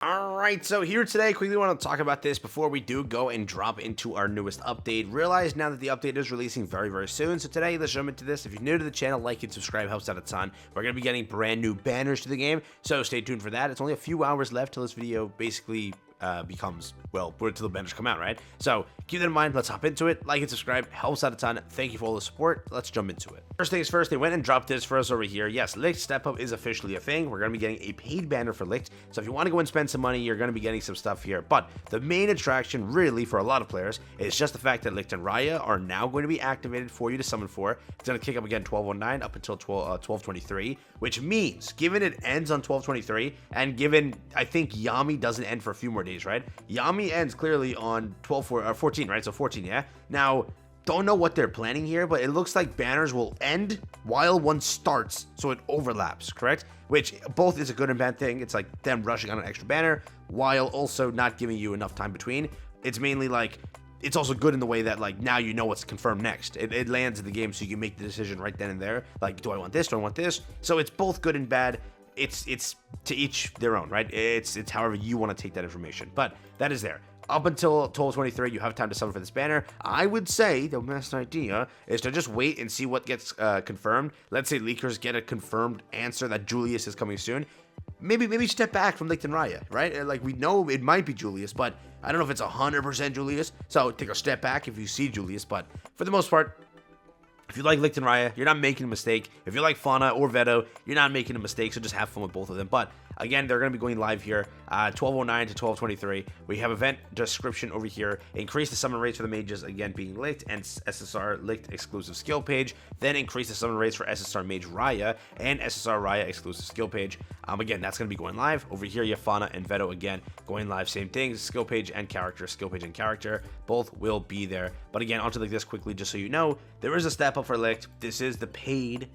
Alright, so here today, quickly want to talk about this before we do go and drop into our newest update. Realize now that the update is releasing very, very soon, so today, let's jump into this. If you're new to the channel, like and subscribe, helps out a ton. We're going to be getting brand new banners to the game, so stay tuned for that. It's only a few hours left till this video basically becomes, well, until the banners come out, right? So keep that in mind. Let's hop into it. Like and subscribe, helps out a ton. Thank you for all the support. Let's jump into it. First things first, they went and dropped this for us over here. Yes, Licht Step Up is officially a thing. We're going to be getting a paid banner for Licht, so if you want to go and spend some money, you're going to be getting some stuff here. But the main attraction, really, for a lot of players, is just the fact that Licht and Raya are now going to be activated for you to summon for. It's going to kick up again 12:09 up until 12:23, which means, given it ends on 12:23, and given, I think, Yami doesn't end for a few more days, right? Yami ends clearly on 14, right? So 14, yeah? Now, don't know what they're planning here, but it looks like banners will end while one starts, so it overlaps, correct? Which both is a good and bad thing. It's like them rushing on an extra banner while also not giving you enough time between. It's mainly like, it's also good in the way that, like, now you know what's confirmed next. It lands in the game, so you can make the decision right then and there. Like, do I want this? Do I want this? So it's both good and bad. It's to each their own, right? It's however you want to take that information. But that is there. Up until 12:23, you have time to summon for this banner. I would say the best idea is to just wait and see what gets confirmed. Let's say leakers get a confirmed answer that Julius is coming soon. Maybe step back from Licht and Raya, right? Like, we know it might be Julius, but I don't know if it's 100% Julius. So take a step back if you see Julius. But for the most part, if you like Licht and Raya, you're not making a mistake. If you like Fauna or Veto, you're not making a mistake, so just have fun with both of them. But again, they're going to be going live here, 12:09 to 12:23. We have event description over here. Increase the summon rates for the mages, again, being Licht and SSR Licht exclusive skill page. Then increase the summon rates for SSR Mage Raya and SSR Raya exclusive skill page. Again, that's going to be going live. Over here, you have Fauna and Veto, again, going live. Same things, skill page and character. Both will be there. But again, onto like this quickly, just so you know, there is a step up for Licht. This is the paid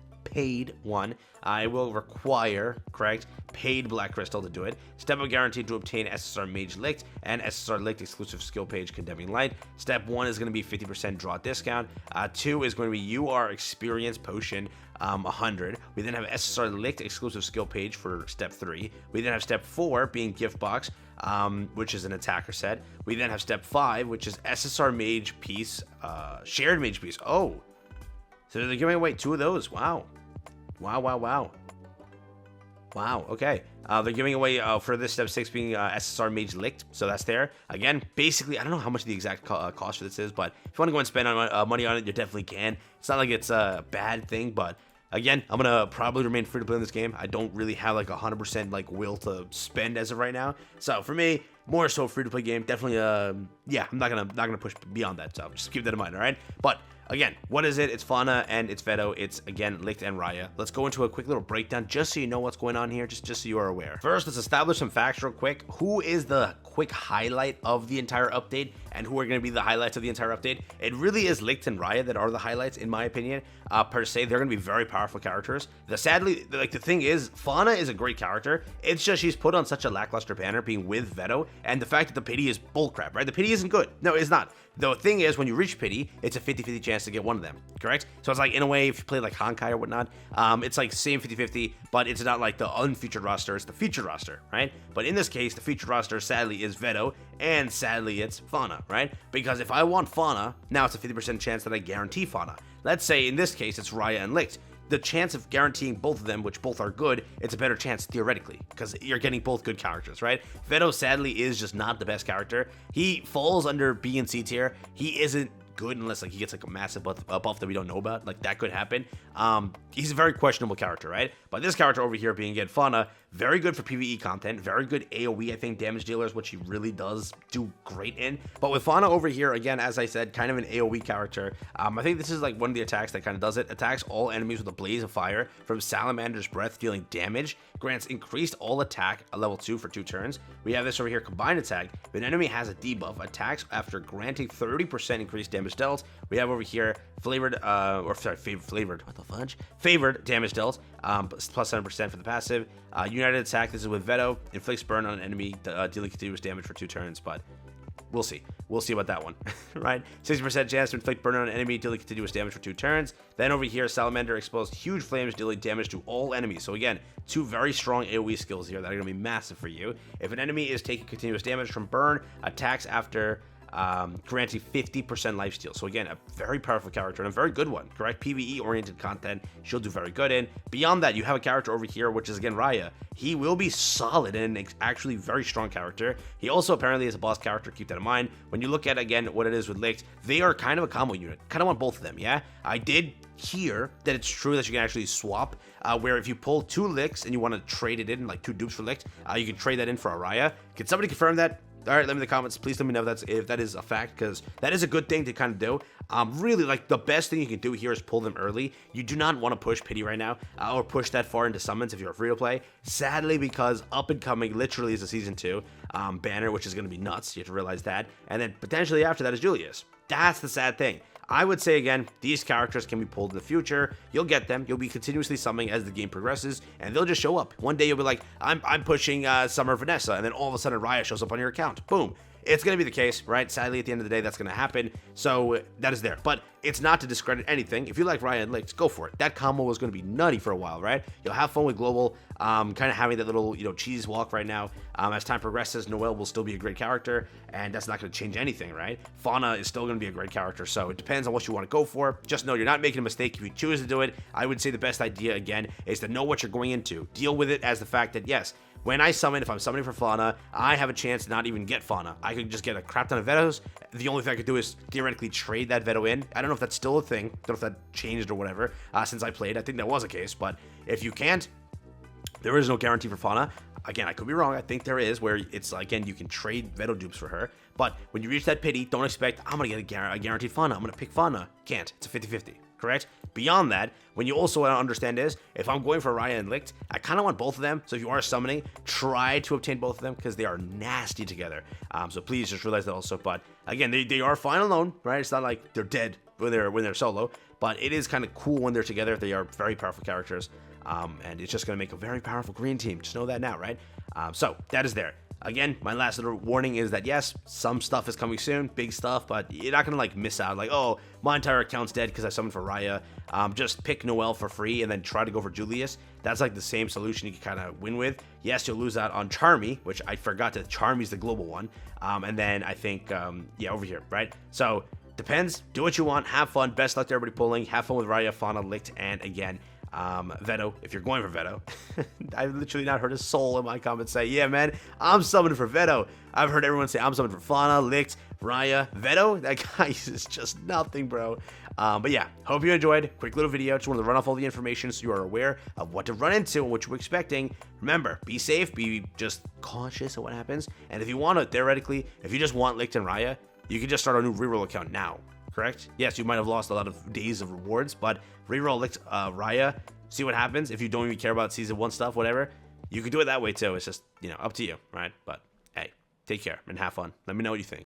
one. I will require, correct, paid Black Crystal to do it. Step up guaranteed to obtain SSR Mage Licht and SSR Licht exclusive skill page Condemning Light. Step 1 is going to be 50% draw discount. 2 is going to be UR experience potion 100. We then have SSR Licht exclusive skill page for step 3. We then have step 4 being gift box, which is an attacker set. We then have step 5, which is SSR Mage piece, shared Mage piece. Oh, so they're giving away 2 of those. Wow. Okay. They're giving away for this step 6 being SSR Mage Licht, so that's there. Again, basically, I don't know how much the exact cost for this is, but if you want to go and spend money on it, you definitely can. It's not like it's a bad thing, but again, I'm gonna probably remain free to play in this game. I don't really have like 100% like will to spend as of right now. So for me, more so free to play game. Definitely, yeah, I'm not gonna push beyond that. So just keep that in mind, all right? But again, what is it? It's Fauna and it's Veto. It's, again, Licht and Raya. Let's go into a quick little breakdown just so you know what's going on here, just so you are aware. First, let's establish some facts real quick. Who is the quick highlight of the entire update and who are going to be the highlights of the entire update? It really is Licht and Raya that are the highlights, in my opinion. Per se, they're going to be very powerful characters. Sadly, like, the thing is, Fauna is a great character. It's just she's put on such a lackluster banner being with Veto, and the fact that the pity is bullcrap, right? The pity isn't good. No, it's not. The thing is, when you reach pity, it's a 50-50 chance to get one of them, correct? So it's like, in a way, if you play like Honkai or whatnot, it's like same 50-50, but it's not like the unfeatured roster, it's the featured roster, right? But in this case, the featured roster, sadly, is Veto, and sadly, it's Fauna, right? Because if I want Fauna, now it's a 50% chance that I guarantee Fauna. Let's say, in this case, it's Raya and Licht. The chance of guaranteeing both of them, which both are good, it's a better chance theoretically, because you're getting both good characters, right? Veto sadly is just not the best character. He falls under B and C tier. He isn't good unless like he gets like a massive buff that we don't know about. Like, that could happen. He's a very questionable character, right? But this character over here being again Fauna, very good for PvE content, very good AoE, I think, damage dealers, which he really does do great in. But with Fauna over here, again, as I said, kind of an AoE character. I think this is like one of the attacks that kind of does it. Attacks all enemies with a blaze of fire from Salamander's breath, dealing damage. Grants increased all attack at level 2 for 2 turns. We have this over here, combined attack. If an enemy has a debuff, attacks after granting 30% increased damage dealt. We have over here favored damage dealt, plus 7% for the passive. United attack, this is with Veto, inflicts burn on an enemy, dealing continuous damage for 2 turns. But we'll see. We'll see about that one, right? 60% chance to inflict burn on an enemy, dealing continuous damage for 2 turns. Then over here, Salamander exposed huge flames, dealing damage to all enemies. So again, 2 very strong AoE skills here that are going to be massive for you. If an enemy is taking continuous damage from burn, attacks after granting 50% lifesteal. So again, a very powerful character and a very good one, correct? PvE oriented content she'll do very good in. Beyond that, you have a character over here, which is again Raya. He will be solid and actually very strong character. He also apparently is a boss character, keep that in mind. When you look at again what it is with Licht, they are kind of a combo unit. Kind of want both of them, yeah? I did hear that it's true that you can actually swap, where if you pull 2 Lichts and you want to trade it in, like 2 dupes for Licht, you can trade that in for a Raya. Can somebody confirm that? All right, let me in the comments. Please let me know if that is a fact, because that is a good thing to kind of do. Really, like, the best thing you can do here is pull them early. You do not want to push Pity right now, or push that far into summons if you're free to play. Sadly, because up and coming literally is a Season 2 banner, which is going to be nuts. You have to realize that. And then potentially after that is Julius. That's the sad thing. I would say, again, these characters can be pulled in the future. You'll get them. You'll be continuously summoning as the game progresses, and they'll just show up. One day you'll be like, I'm pushing Summer Vanessa, and then all of a sudden Raya shows up on your account. Boom. It's going to be the case, right? Sadly, at the end of the day, that's going to happen. So that is there. But it's not to discredit anything. If you like Raya and Licht, go for it. That combo was going to be nutty for a while, right? You'll have fun with Global, kind of having that little, cheese walk right now. As time progresses, Noelle will still be a great character, and that's not going to change anything, right? Fauna is still going to be a great character, so it depends on what you want to go for. Just know you're not making a mistake if you choose to do it. I would say the best idea, again, is to know what you're going into. Deal with it as the fact that, yes, when I summon, if I'm summoning for Fauna, I have a chance to not even get Fauna. I could just get a crap ton of Vetos. The only thing I could do is theoretically trade that Veto in. I don't know if that's still a thing. Don't know if that changed or whatever since I played. I think that was a case, but if you can't, there is no guarantee for Fauna. Again, I could be wrong. I think there is, where it's, again, you can trade Veto dupes for her. But when you reach that Pity, don't expect, I'm going to get a guaranteed Fauna. I'm going to pick Fauna. Can't. It's a 50-50. Correct? Beyond that, when you also want to understand is, if I'm going for Raya and Licht, I kind of want both of them. So if you are summoning, try to obtain both of them, because they are nasty together. So please just realize that also. But again, they are fine alone, right? It's not like they're dead when they're solo, but it is kind of cool when they're together. They are very powerful characters, and it's just going to make a very powerful green team. Just know that now, right? So that is there. Again, my last little warning is that, yes, some stuff is coming soon, big stuff, but you're not going to, miss out. Like, oh, my entire account's dead because I summoned for Raya. Just pick Noelle for free and then try to go for Julius. That's, the same solution you can kind of win with. Yes, you'll lose out on Charmy, which I forgot that Charmy's the global one. And then I think, over here, right? So, depends. Do what you want. Have fun. Best luck to everybody pulling. Have fun with Raya, Fauna, Licht, and again, Veto, if you're going for Veto. I've literally not heard a soul in my comments say, yeah, man, I'm summoning for Veto. I've heard everyone say, I'm summoning for Fauna, Licht, Raya, Veto. That guy is just nothing, bro. But yeah, hope you enjoyed. Quick little video. Just wanted to run off all the information so you are aware of what to run into and what you're expecting. Remember, be safe, be just cautious of what happens. And if you want to, theoretically, if you just want Licht and Raya, you can just start a new reroll account now. Correct? Yes, you might have lost a lot of days of rewards, but reroll Licht, Raya, see what happens. If you don't even care about Season 1 stuff, whatever, you can do it that way too. It's just, up to you, right? But hey, take care and have fun. Let me know what you think.